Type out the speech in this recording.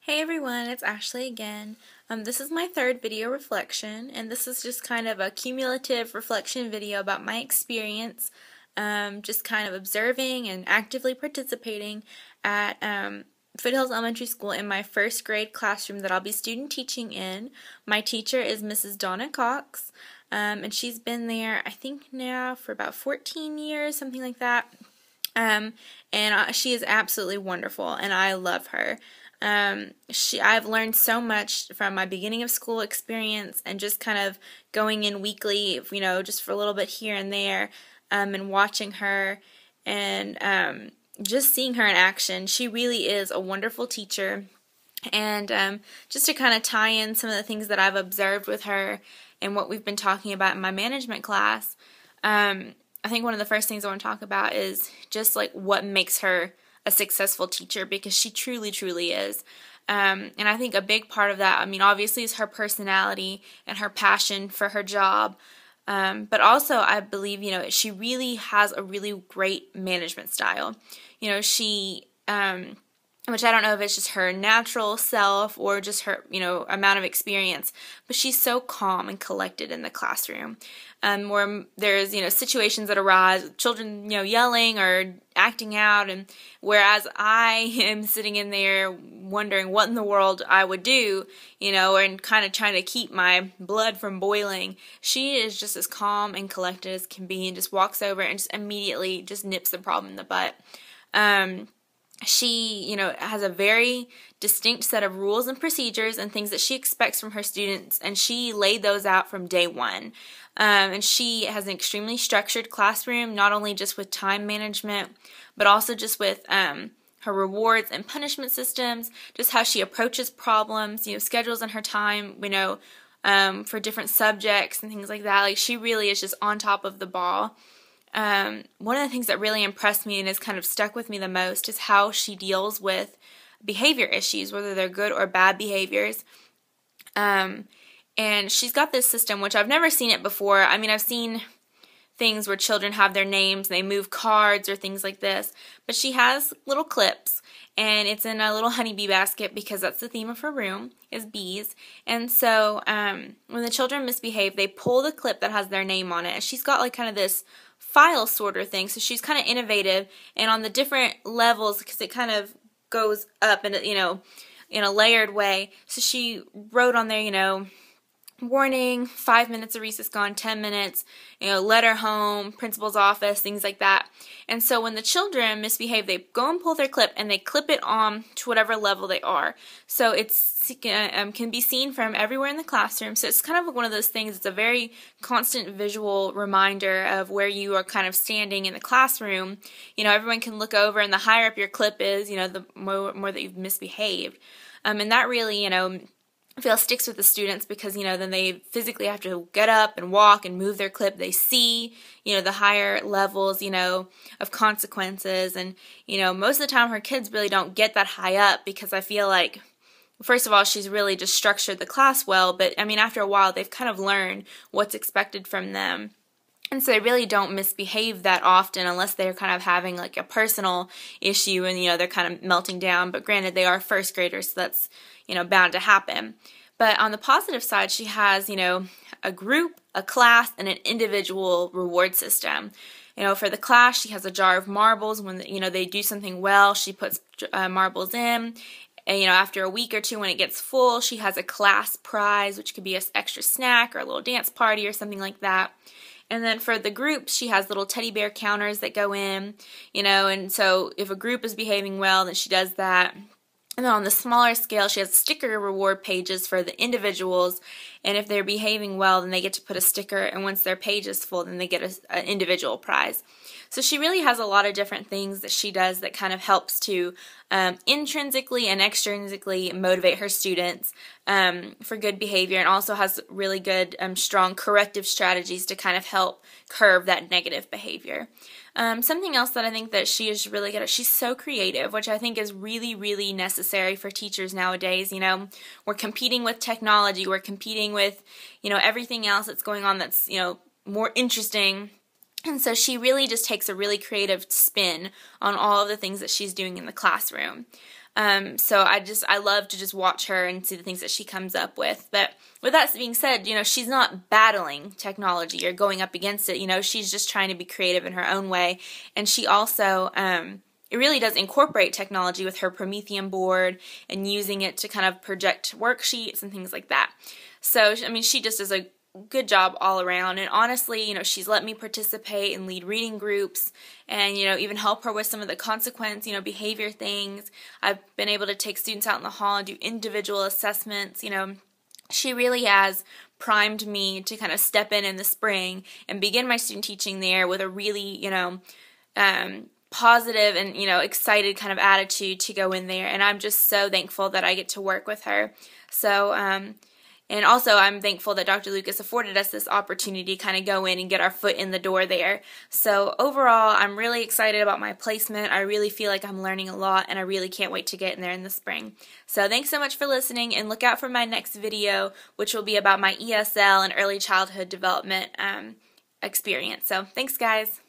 Hey everyone, it's Ashley again. This is my third video reflection, and this is just kind of a cumulative reflection video about my experience, just kind of observing and actively participating at Foothills Elementary School in my first grade classroom that I'll be student teaching in. My teacher is Mrs. Donna Cox, and she's been there, I think now for about 14 years, something like that. She is absolutely wonderful, and I love her. I've learned so much from my beginning of school experience and just kind of going in weekly, just for a little bit here and there, and watching her and just seeing her in action. She really is a wonderful teacher. And just to kind of tie in some of the things that I've observed with her and what we've been talking about in my management class, I think one of the first things I want to talk about is just like what makes her a successful teacher, because she truly, truly is. And I think a big part of that, obviously is her personality and her passion for her job. But also I believe, she really has a really great management style. She, which I don't know if it's just her natural self or just her, amount of experience, but she's so calm and collected in the classroom. Where there's, situations that arise, children, yelling or acting out, and whereas I am sitting in there wondering what in the world I would do, and kind of trying to keep my blood from boiling, she is just as calm and collected as can be and just walks over and just immediately just nips the problem in the butt. She, has a very distinct set of rules and procedures and things that she expects from her students, and she laid those out from day one. And she has an extremely structured classroom, not only just with time management, but also just with her rewards and punishment systems, just how she approaches problems, schedules in her time, for different subjects and things like that. Like, she really is just on top of the ball. One of the things that really impressed me and has kind of stuck with me the most is how she deals with behavior issues, whether they're good or bad behaviors. And she's got this system, which I've never seen it before. I've seen things where children have their names, they move cards or things like this, but she has little clips, and it's in a little honeybee basket because that's the theme of her room, is bees. And so when the children misbehave, they pull the clip that has their name on it. She's got like kind of this file sorter thing, so she's kind of innovative, and on the different levels, because it kind of goes up and in a layered way. So she wrote on there, warning, 5 minutes of recess gone, 10 minutes, letter home, principal's office, things like that. And so when the children misbehave, they go and pull their clip and they clip it on to whatever level they are. So it's can be seen from everywhere in the classroom. So it's kind of one of those things, it's a very constant visual reminder of where you are kind of standing in the classroom. Everyone can look over, and the higher up your clip is, the more that you've misbehaved. And that really, I feel sticks with the students, because, then they physically have to get up and walk and move their clip. They see, the higher levels, of consequences. And, most of the time her kids really don't get that high up, because I feel like, first of all, she's really just structured the class well. But, after a while, they've kind of learned what's expected from them. And so they really don't misbehave that often, unless they're kind of having like a personal issue and, they're kind of melting down. But granted, they are first graders, so that's, bound to happen. But on the positive side, she has, a group, a class, and an individual reward system. For the class, she has a jar of marbles. When, they do something well, she puts marbles in. And, after a week or two, when it gets full, she has a class prize, which could be an extra snack or a little dance party or something like that. And then for the group, she has little teddy bear counters that go in, and so if a group is behaving well, then she does that. And then on the smaller scale, she has sticker reward pages for the individuals, and if they're behaving well, then they get to put a sticker, and once their page is full, then they get an individual prize. So she really has a lot of different things that she does that kind of helps to intrinsically and extrinsically motivate her students for good behavior, and also has really good, strong corrective strategies to kind of help curb that negative behavior. Something else that I think that she is really good at, she's so creative, which I think is really, really necessary for teachers nowadays. We're competing with technology, we're competing with, everything else that's going on that's, more interesting. And so she really just takes a really creative spin on all of the things that she's doing in the classroom. So I love to just watch her and see the things that she comes up with. But with that being said, she's not battling technology or going up against it. She's just trying to be creative in her own way. And she also, it really does incorporate technology with her Promethean board and using it to kind of project worksheets and things like that. So, she just does a good job all around, and honestly, she's let me participate and lead reading groups and, even help her with some of the consequence, behavior things. I've been able to take students out in the hall and do individual assessments. She really has primed me to kind of step in the spring and begin my student teaching there with a really, positive and, excited kind of attitude to go in there, and I'm just so thankful that I get to work with her. So, and also, I'm thankful that Dr. Lucas afforded us this opportunity to kind of go in and get our foot in the door there. So overall, I'm really excited about my placement. I really feel like I'm learning a lot, and I really can't wait to get in there in the spring. So thanks so much for listening, and look out for my next video, which will be about my ESL and early childhood development experience. So thanks, guys.